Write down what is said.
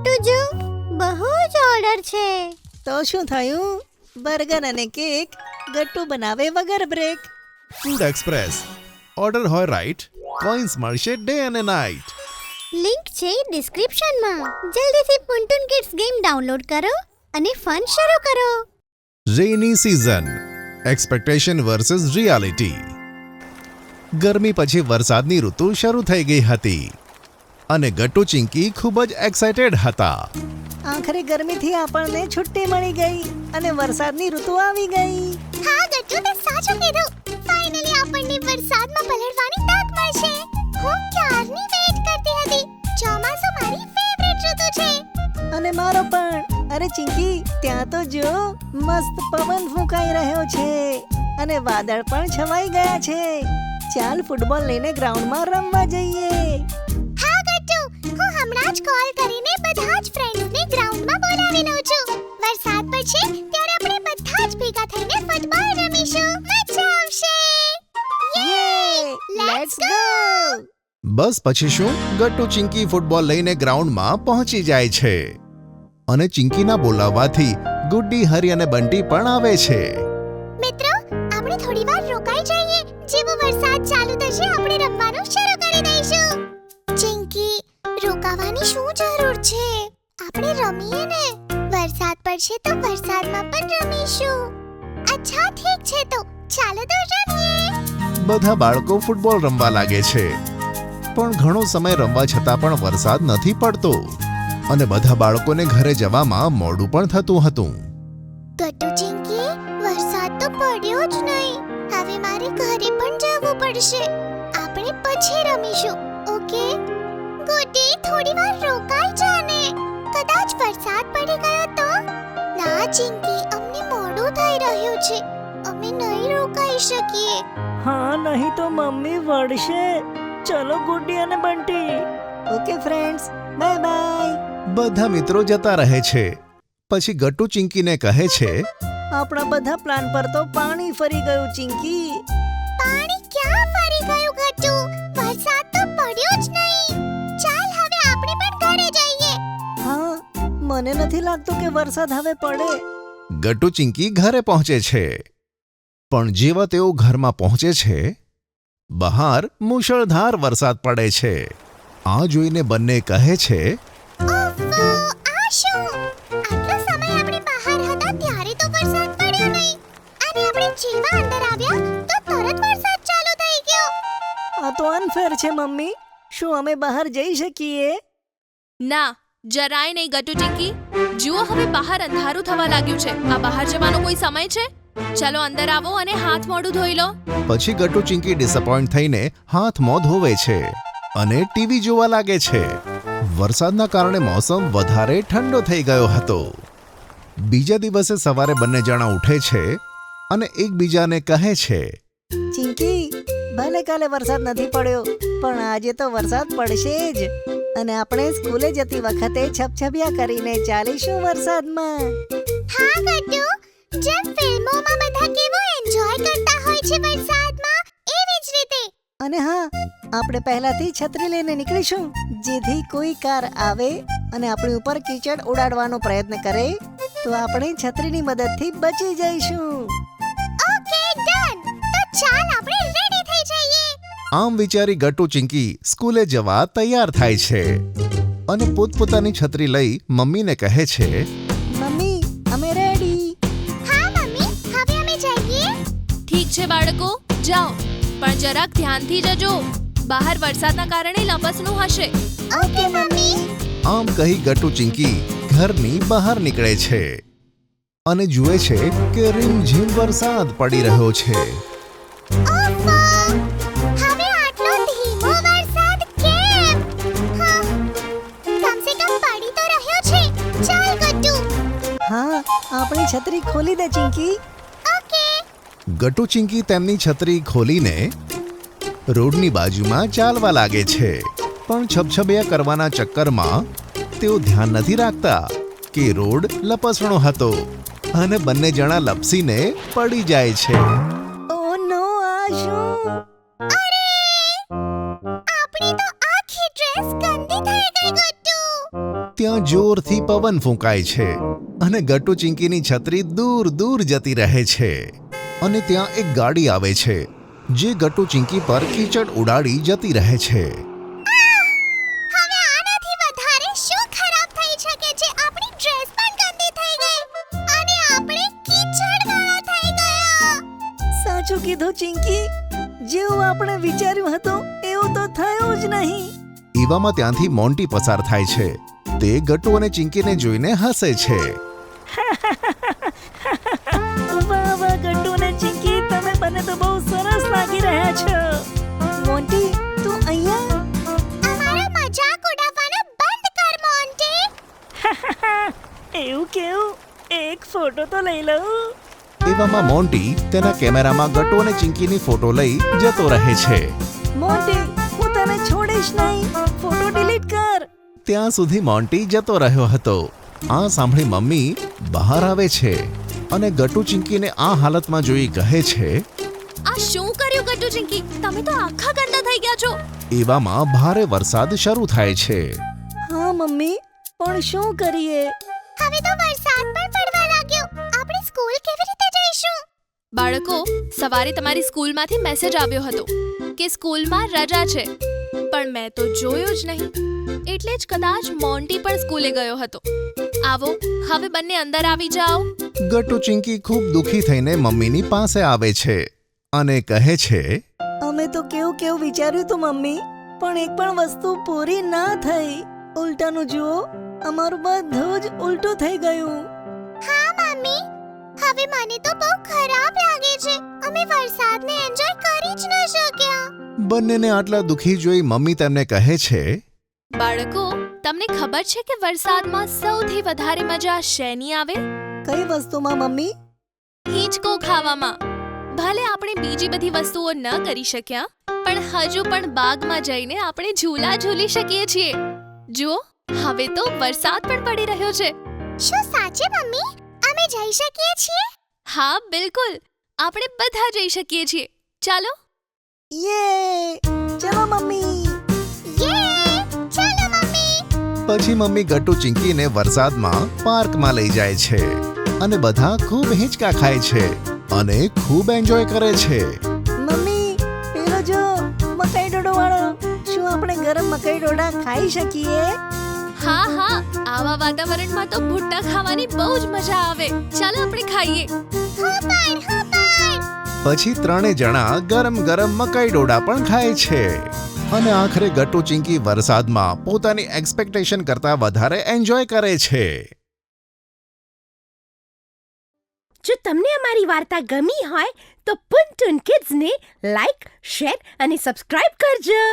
ગટ્ટુ જો બહુ જ ઓર્ડર છે. તો શું થયું? બર્ગર અને કેક ગટ્ટુ બનાવે વગર બ્રેક. Food express. ઓર્ડર હોય રાઈટ, કોઈન્સ મળશે ડે અને નાઇટ. લિંક છે ડિસ્ક્રિપ્શનમાં. જલ્દીથી પુન્ટુન કિડ્સ ગેમ ડાઉનલોડ કરો અને ફન શરૂ કરો. રેની સીઝન. Expectation versus reality. ગરમી પછી વરસાદની ઋતુ શરૂ થઈ ગઈ હતી અને ગટ્ટુ ચિંકી ખૂબ જ એક્સાઇટેડ હતા. આખરે ગરમીથી આપણને છુટ્ટી મળી ગઈ અને વરસાદની ઋતુ આવી ગઈ. હા ગટ્ટુ, તે સાચું કીધું. ફાઇનલી આપણને વરસાદમાં પલળવાની તક મળશે. હું ક્યારની વેઇટ કરતી હતી. ચોમાસું મારી ફેવરિટ ઋતુ છે. અને મારો પણ. અરે ચિંકી, ત્યાં તો જો મસ્ત પવન ફૂંકાઈ રહ્યો છે અને વાદળ પણ છવાઈ ગયા છે. ચાલ ફૂટબોલ લઈને ગ્રાઉન્ડમાં રમવા જઈએ. હા ગટ્ટુ, હું હમણાં જ કોલ કરીને બધા જ ફ્રેન્ડ્સને ગ્રાઉન્ડમાં બોલાવી લઉં છું. વરસાદ પડશે ત્યારે આપણે બધા જ ભેગા થઈને ફૂટબોલ રમીશું. મજા આવશે. યે! Let's go! બસ પછી શું, ગટ્ટુ ચિંકી ફૂટબોલ લઈને ગ્રાઉન્ડમાં પહોંચી જાય છે અને ચિંકીના બોલાવવાથી ગુડ્ડી, હરી અને બંટી પણ આવે છે. મિત્રો, આપણે થોડીવાર રોકાઈ જઈએ. જેવો વરસાદ ચાલુ થશે આપણે રમવાનું શરૂ કરી દઈશું. ચિંકી, રોકાવાની શું જરૂર છે? આપણે રમીએ ને. વરસાદ પડશે તો વરસાદમાં પણ રમીશું. અચ્છા ઠીક છે, તો ચાલો તો રમીએ. બધા બાળકો ફૂટબોલ રમવા લાગે છે, પણ ઘણો સમય રમવા છતાં પણ વરસાદ નથી પડતો અને બધા બાળકોને ઘરે જવામાં મોડું પણ થતું હતું. ગટ્ટુ ચિંકી, વરસાદ તો પડ્યો જ નહીં. હવે મારે ઘરે પણ જવું પડશે. આપણે પછી રમીશું, ઓકે? ગુડી, થોડીવાર રોકાઈ જા ને. કદાચ વરસાદ પડી ગયો તો? ના ચિંકી, અમને મોડું થઈ રહ્યું છે. અમે નહીં રોકાઈ શકીએ. હા, નહીં તો મમ્મી વળશે. ચલો ગુડ્ડી અને Bunty. Okay friends, bye bye. બધા મિત્રો જતા રહે છે. પછી ગટ્ટુ ચિંકીને કહે છે, આપણા બધા પ્લાન પર તો પાણી ફરી ગયું ચિંકી. પાણી ક્યાં ફરી ગયું ગટ્ટુ? વરસાદ તો પડ્યો જ નહીં. ચાલ હવે આપણે પણ ઘરે જઈએ. હા, મને નથી લાગતું કે વરસાદ હવે પડે. ગટ્ટુ ચિંકી ઘરે પહોંચે છે, પણ જેવા તેઓ ઘરમાં પહોંચે છે, બહાર મુશળધાર વરસાદ પડે છે. આ જોઈને બંને કહે છે, ઓફો, આ શું? આટલો સમય આપણે બહાર હતા ત્યારે તો વરસાદ પડ્યો નહીં અને આપણે જેવા અંદર આવ્યા તો તરત વરસાદ ચાલુ થઈ ગયો. આ તો અનફેર છે મમ્મી. શું અમે બહાર જઈ શકીએ? ના, જરાય નહીં ગટ્ટુ ચિંકી. જુઓ, હવે બહાર અંધારું થવા લાગ્યું છે. આ બહાર જવાનો કોઈ સમય છે? ચલો અંદર આવો અને હાથ મોઢું ધોઈ લો. પછી ગટ્ટુ ચિંકી ડિસઅપોઇન્ટ થઈને હાથ મોં ધોવે છે અને ટીવી જોવા લાગે છે. વરસાદના કારણે મોસમ વધારે ઠંડો થઈ ગયો હતો. બીજા દિવસે સવારે બંને જણા ઉઠે છે અને એકબીજાને કહે છે, ચિંકી, ભલે કાલે વરસાદ નથી પડ્યો, પણ આજે તો વરસાદ પડશે જ અને આપણે સ્કૂલે જતી વખતે છપછપિયા કરીને ચાલીશું વરસાદમાં. હા ગટ્ટુ, જેમ ફિલ્મોમાં બધા કેવું એન્જોય કરતા હોય છે વરસાદમાં, એવી જ રીતે. અને હા, આપણે પહેલાથી છત્રી લઈને નીકળીશું, જેથી કોઈ કાર આવે અને આપણી ઉપર કીચડ ઉડાડવાનો પ્રયત્ન કરે તો આપણે છત્રીની મદદથી બચી જઈશું. Okay, done. તો ચાલ આપણે રેડી થઈ જઈએ. આમ વિચારી ગટ્ટુ ચિંકી સ્કૂલે જવા તૈયાર થાય છે અને પોતપોતાની છત્રી લઈ મમ્મીને કહે છે, મમ્મી, અમે રેડી. હા મમ્મી, હવે અમે જઈએ. ઠીક છે બાળકો, જાઓ, પણ જરાક ધ્યાનથી જજો. બહાર વરસાદના કારણે લપસણું હશે. Okay mummy. આમ કહી ગટ્ટુ ચિંકી ઘરની બહાર નીકળે છે અને જુએ છે કે રીમઝીમ વરસાદ પડી રહ્યો છે. ઓફો, હવે આટલો ધીમો વરસાદ કેમ? હા, કમ સે કમ પડી તો રહ્યો છે. ચાલ ગટ્ટુ. હા, આપણી છત્રી ખોલી દે ચિંકી. ઓકે. ગટ્ટુ ચિંકી તેમની છત્રી ખોલીને રોડની બાજુમાં ચાલવા લાગે છે, પણ છબછબિયા કરવાના ચક્કરમાં તેઓ ધ્યાન નથી રાખતા કે રોડ લપસણો હતો અને બંને જણા લપસીને પડી જાય છે. ઓ નો, આ શું? અરે, આપણી તો આખી ડ્રેસ ગંદી થઈ ગઈ ગટ્ટુ. ત્યાં ત્યાં જોરથી પવન ફૂંકાય છે અને ગટ્ટુ ચિંકીની છત્રી દૂર દૂર જતી રહે છે અને ત્યાં એક ગાડી આવે છે જે ગટ્ટુ ચિંકી પર કીચડ ઉડાડી જતી રહે છે. હવે આનાથી વધારે શું ખરાબ થઈ શકે છે? આપણી ડ્રેસ પણ ગંદી થઈ ગઈ અને આપણે કીચડવાળા થઈ ગયા. સાચું કીધું ચિંકી, જેવું આપણે વિચાર્યું હતું એવું તો થયું જ નહીં. એવામાં ત્યાંથી મોન્ટી પસાર થાય છે. તે ગટ્ટુ અને ચિંકીને જોઈને હસે છે. વાહ વાહ ગટ્ટુ ને ચિંકી, તમે બંને તો બહુ સરસ લાગી રહ્યા છો. મોન્ટી, તું અહીંયા? અમારો મજાક ઉડાવવાનો બંધ કર મોન્ટી. એવું કેવું? એક ફોટો તો લઈ લઉં. એવામાં મોન્ટી તેના કેમેરામાં ગટ્ટુ અને ચિંકીની ફોટો લઈ જતો રહે છે. મોન્ટી, હું તને છોડીશ નહીં. ફોટો ડિલીટ કર. ત્યાં સુધી મોન્ટી જતો રહ્યો હતો. આ સાંભળી મમ્મી બહાર આવે છે અને ગટ્ટુ ચિંકીને આ હાલતમાં જોઈ કહે છે, આ શું કર્યું ગટ્ટુ ચિંકી? તમે તો આખા ગંદા થઈ ગયા છો. એવામાં ભારે વરસાદ શરૂ થાય છે. હા મમ્મી, પણ શું કરીએ? હવે તો વરસાદ પણ પડવા લાગ્યો. આપણે સ્કૂલ કેવી રીતે જઈશું? બાળકો, સવારે તમારી સ્કૂલમાંથી મેસેજ આવ્યો હતો કે સ્કૂલમાં રજા છે, પણ મેં તો જોયું જ નહીં. એટલે જ કદાચ મોન્ટી પણ સ્કૂલે ગયો હતો. આવો, હવે બંને અંદર આવી જાઓ. ગટ્ટુ ચિંકી ખૂબ દુઃખી થઈને મમ્મીની પાસે આવે છે અને કહે છે, અમે તો કેવું વિચાર્યું તું મમ્મી, પણ એક પણ વસ્તુ પૂરી ના થઈ. ઉલટાનું જુઓ, અમારું બધું જ ઉલટું થઈ ગયું. હા મમ્મી, હવે મને તો બહુ ખરાબ લાગે છે. અમે વરસાદને એન્જોય કરી જ ન શક્યા. બંનેને આટલા દુઃખી જોઈ મમ્મી તેમને કહે છે, બાળકો, તમને ખબર છે કે વરસાદમાં સૌથી વધારે મજા શેની આવે? કઈ વસ્તુમાં મમ્મી? હિંચકો ખાવામાં. ભલે આપણે બીજી બધી વસ્તુઓ ન કરી શક્યા, પણ હજુ પણ બાગમાં જઈને આપણે ઝૂલા ઝૂલી શકીએ છીએ. જુઓ, હવે તો વરસાદ પણ પડી રહ્યો છે. શું સાચે મમ્મી? અમે જઈ શકીએ છીએ? હા, બિલકુલ. આપણે બધા જઈ શકીએ છીએ. ચાલો. યે! ચલો મમ્મી. યે! ચાલો મમ્મી. પછી મમ્મી ગટ્ટુ ચિંકીને વરસાદમાં પાર્કમાં લઈ જાય છે અને બધા ખૂબ હિંચકા ખાય છે અને ખૂબ એન્જોય કરે છે. મમ્મી, પેલો જો મકાઈ ડોડો વાળો. શું આપણે ગરમ મકાઈ ડોડા ખાઈ શકીએ? હા હા, આવા વાતાવરણમાં તો ભુટ્ટા ખાવાની બહુ જ મજા આવે. ચાલો આપણે ખાઈએ. હું પણ. પછી ત્રણે જણા ગરમ ગરમ મકાઈ ડોડા પણ ખાય છે અને આખરે ગટ્ટુ ચિંકી વરસાદમાં પોતાની એક્સપેક્ટેશન કરતા વધારે એન્જોય કરે છે. જો તમને અમારી વાર્તા ગમી હોય તો પુન ટુન કિડ્સને લાઈક, શેર અને સબસ્ક્રાઇબ કરજો.